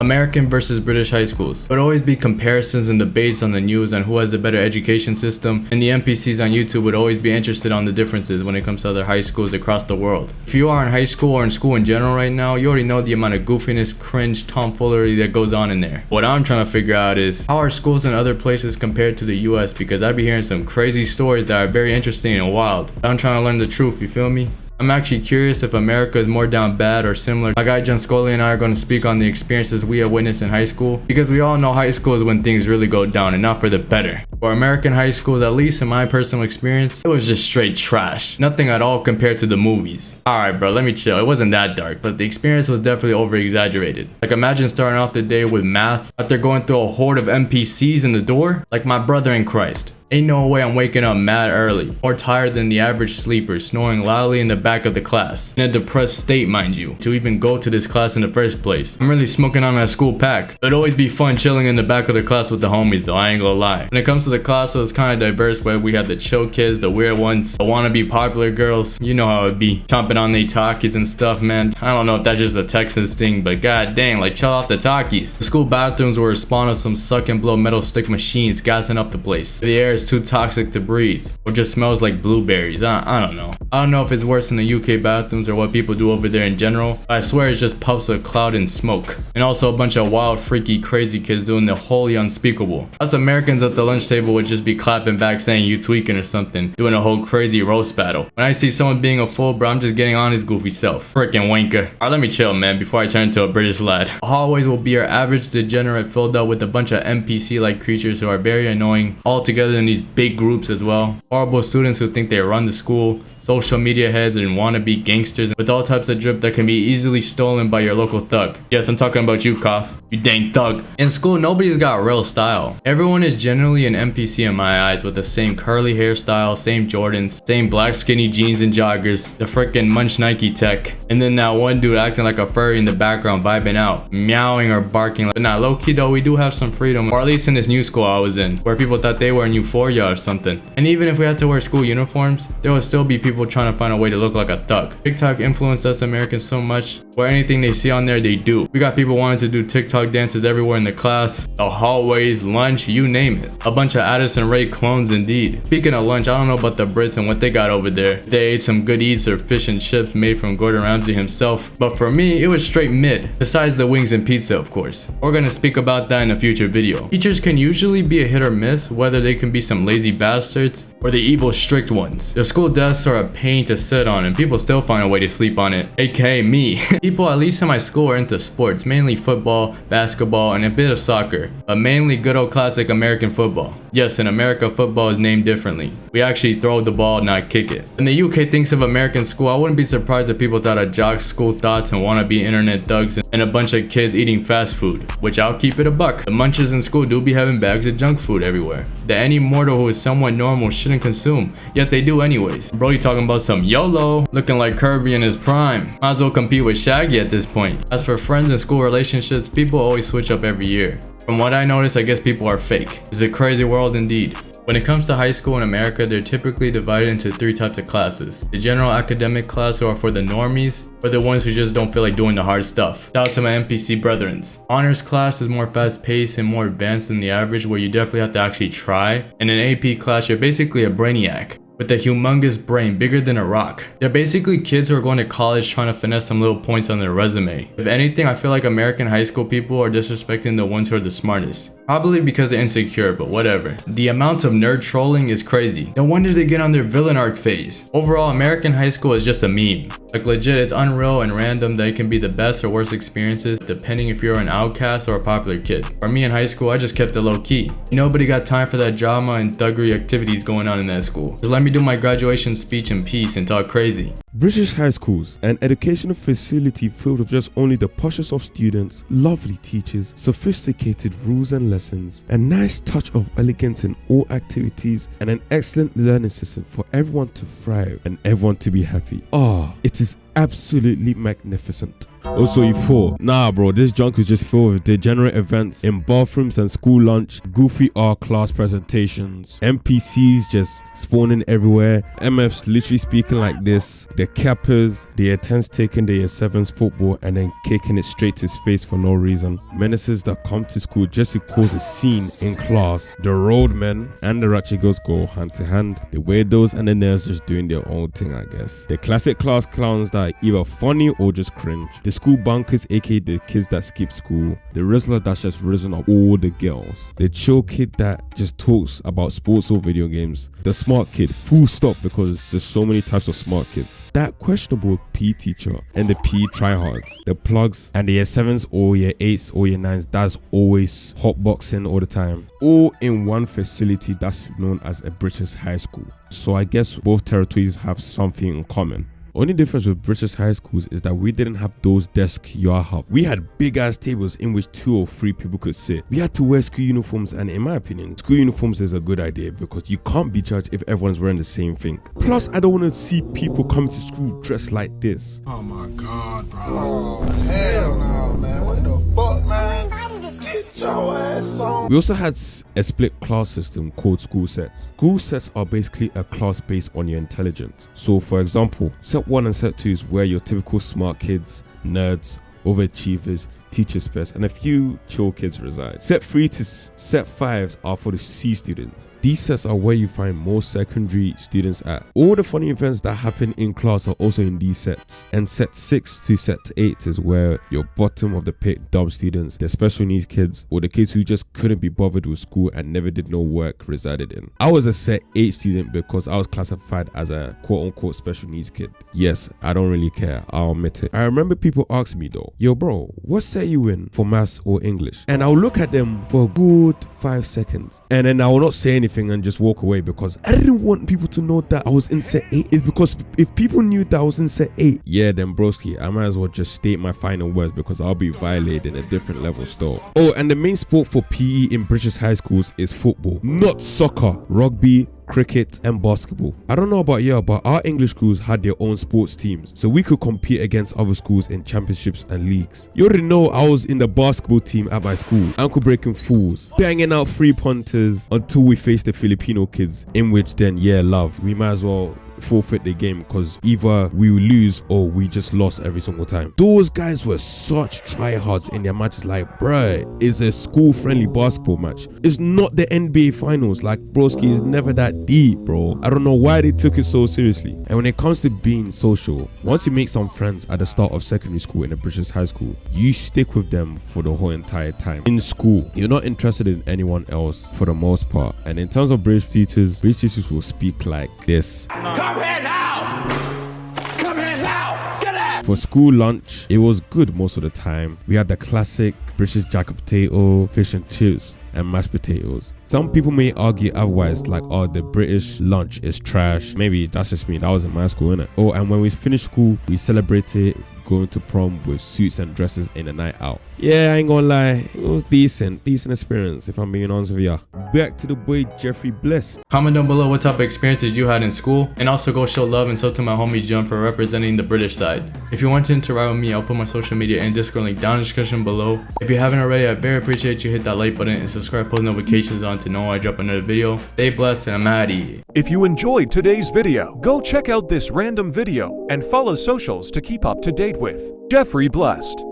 American versus British high schools. There would always be comparisons and debates on the news on who has a better education system, and the NPCs on YouTube would always be interested on the differences when it comes to other high schools across the world. If you are in high school or in school in general right now, you already know the amount of goofiness, cringe, tomfoolery that goes on in there. What I'm trying to figure out is, how are schools in other places compared to the US? Because I be hearing some crazy stories that are very interesting and wild. I'm trying to learn the truth, you feel me? I'm actually curious if America is more down bad or similar. My guy Junskully and I are going to speak on the experiences we have witnessed in high school, because we all know high school is when things really go down and not for the better. For American high schools, at least in my personal experience, it was just straight trash. Nothing at all compared to the movies. Alright bro, let me chill. It wasn't that dark, but the experience was definitely over exaggerated. Like imagine starting off the day with math after going through a horde of NPCs in the door. Like my brother in Christ. Ain't no way I'm waking up mad early, more tired than the average sleeper, snoring loudly in the back of the class, in a depressed state mind you, to even go to this class in the first place. I'm really smoking on that school pack. It'd always be fun chilling in the back of the class with the homies though, I ain't gonna lie. When it comes to the class, it was kind of diverse, where we had the chill kids, the weird ones, the wannabe popular girls, you know how it be, chomping on they Takis and stuff, man. I don't know if that's just a Texas thing, but god dang, like chill out the Takis. The school bathrooms were a spawn of some suck and blow metal stick machines gassing up the place. The air is too toxic to breathe, or just smells like blueberries. I don't know. I don't know if it's worse in the UK bathrooms or what people do over there in general, but I swear it's just puffs of cloud and smoke. And also a bunch of wild, freaky, crazy kids doing the wholly unspeakable. Us Americans at the lunch table would just be clapping back saying you tweaking or something, doing a whole crazy roast battle. When I see someone being a fool, bro, I'm just getting on his goofy self. Frickin' wanker. Alright, let me chill, man, before I turn into a British lad. The hallways will be your average degenerate filled up with a bunch of NPC-like creatures who are very annoying, all together in these big groups as well. Horrible students who think they run the school, social media heads and wannabe gangsters with all types of drip that can be easily stolen by your local thug. Yes, I'm talking about you, Koff. You dang thug. In school, nobody's got real style. Everyone is generally an NPC in my eyes, with the same curly hairstyle, same Jordans, same black skinny jeans and joggers, the frickin' munch Nike tech, and then that one dude acting like a furry in the background vibing out, meowing or barking. But nah, low-key though, we do have some freedom, or at least in this new school I was in, where people thought they were in Euphoria or something. And even if we had to wear school uniforms, there would still be people trying to find a way to look like a thug. TikTok influenced us Americans so much, where anything they see on there they do. We got people wanting to do TikTok dances everywhere in the class, the hallways, lunch, you name it. A bunch of Addison Rae clones indeed. Speaking of lunch, I don't know about the Brits and what they got over there. They ate some good eats or fish and chips made from Gordon Ramsay himself, but for me it was straight mid, besides the wings and pizza of course. We're gonna speak about that in a future video. Teachers can usually be a hit or miss, whether they can be some lazy bastards or the evil strict ones. The school desks are a pain to sit on and people still find a way to sleep on it, aka me. People at least in my school are into sports, mainly football, basketball, and a bit of soccer, but mainly good old classic American football. Yes, in America football is named differently. We actually throw the ball, not kick it. When the UK thinks of American school, I wouldn't be surprised if people thought of jocks, school thoughts, and wannabe internet thugs, and a bunch of kids eating fast food, which I'll keep it a buck. The munches in school do be having bags of junk food everywhere that any mortal who is somewhat normal shouldn't consume, yet they do anyways. Bro, you talking about some YOLO, looking like Kirby in his prime. Might as well compete with Shaggy at this point. As for friends and school relationships, people always switch up every year. From what I notice, I guess people are fake. It's a crazy world indeed. When it comes to high school in America, they're typically divided into 3 types of classes. The general academic class, who are for the normies, or the ones who just don't feel like doing the hard stuff. Shout out to my NPC brethrens. Honors class is more fast paced and more advanced than the average, where you definitely have to actually try. And in AP class, you're basically a brainiac with a humongous brain bigger than a rock. They're basically kids who are going to college trying to finesse some little points on their resume. If anything, I feel like American high school people are disrespecting the ones who are the smartest. Probably because they're insecure, but whatever. The amount of nerd trolling is crazy. No wonder they get on their villain arc phase. Overall, American high school is just a meme. Like legit, it's unreal and random that it can be the best or worst experiences depending if you're an outcast or a popular kid. For me in high school, I just kept it low key. Nobody got time for that drama and thuggery activities going on in that school. Just let me do my graduation speech in peace and talk crazy. British high schools, an educational facility filled with just only the poshest of students, lovely teachers, sophisticated rules and lessons, a nice touch of elegance in all activities, and an excellent learning system for everyone to thrive and everyone to be happy. It is absolutely magnificent. Also, you thought, nah bro, this junk is just filled with degenerate events in bathrooms and school lunch, goofy art class presentations, NPCs just spawning everywhere, MFs literally speaking like this, the cappers, the year 10s taking the year 7s football and then kicking it straight to his face for no reason, menaces that come to school just to cause a scene in class, the roadmen and the ratchet girls go hand to hand, the weirdos and the nerds just doing their own thing, I guess, the classic class clowns that are either funny or just cringe, the school bunkers aka the kids that skip school, the wrestler that's just risen up all the girls, the chill kid that just talks about sports or video games, the smart kid, full stop, because there's so many types of smart kids, that questionable PE teacher and the PE tryhards, the plugs and the year 7s or year 8s or year 9s that's always hotboxing all the time, all in one facility that's known as a British high school. So I guess both territories have something in common. Only difference with British high schools is that we didn't have those desks you have. We had big ass tables in which 2 or 3 people could sit. We had to wear school uniforms, and in my opinion, school uniforms is a good idea because you can't be judged if everyone's wearing the same thing. Plus, I don't want to see people coming to school dressed like this. Oh my god, bro. Oh, hell no, man. What the fuck, man? Get your ass on. We also had a split class system called school sets. School sets are basically a class based on your intelligence. So for example, set 1 and set 2 is where your typical smart kids, nerds, overachievers, teachers first, and a few chill kids reside. Set 3 to set 5s are for the C students. These sets are where you find most secondary students at. All the funny events that happen in class are also in these sets. And set 6 to set 8 is where your bottom of the pit dumb students, the special needs kids, or the kids who just couldn't be bothered with school and never did no work resided in. I was a set 8 student because I was classified as a quote-unquote special needs kid. Yes, I don't really care, I'll admit it. I remember people asking me though, yo bro, what set you in for maths or English? And I'll look at them for a good 5 seconds and then I will not say anything and just walk away because I didn't want people to know that I was in set 8. It's because if people knew that I was in set 8, yeah then broski, I might as well just state my final words because I'll be violating a different level still. Oh, and the main sport for PE in British high schools is football, not soccer, rugby, cricket and basketball. I don't know about you, but our English schools had their own sports teams, so we could compete against other schools in championships and leagues. You already know I was in the basketball team at my school, ankle breaking fools, banging out 3 punters until we faced the Filipino kids, in which then we might as well forfeit the game because either we will lose or we just lost every single time. Those guys were such tryhards in their matches, like bruh, it's a school friendly basketball match. It's not the NBA finals, like broski is never that deep, bro. I don't know why they took it so seriously. And when it comes to being social, once you make some friends at the start of secondary school in a British high school, you stick with them for the whole entire time. In school, you're not interested in anyone else for the most part. And in terms of British teachers will speak like this. Come here now! Come here now! Get out! For school lunch, it was good most of the time. We had the classic British jacket potato, fish and chips, and mashed potatoes. Some people may argue otherwise, like, oh, the British lunch is trash. Maybe that's just me. That was in my school, innit? Oh, and when we finished school, we celebrated going to prom with suits and dresses in a night out. Yeah, I ain't gonna lie, it was decent experience if I'm being honest with ya. Back to the boy Jeffrey Blessed. Comment down below what type of experiences you had in school, and also go show love and sub to my homie Jun for representing the British side. If you want to interact with me, I'll put my social media and Discord link down in the description below. If you haven't already, I very appreciate you hit that like button and subscribe, post notifications on to know when I drop another video. Stay blessed and I'm out of here. If you enjoyed today's video, go check out this random video and follow socials to keep up to date with Jeffrey Blessed.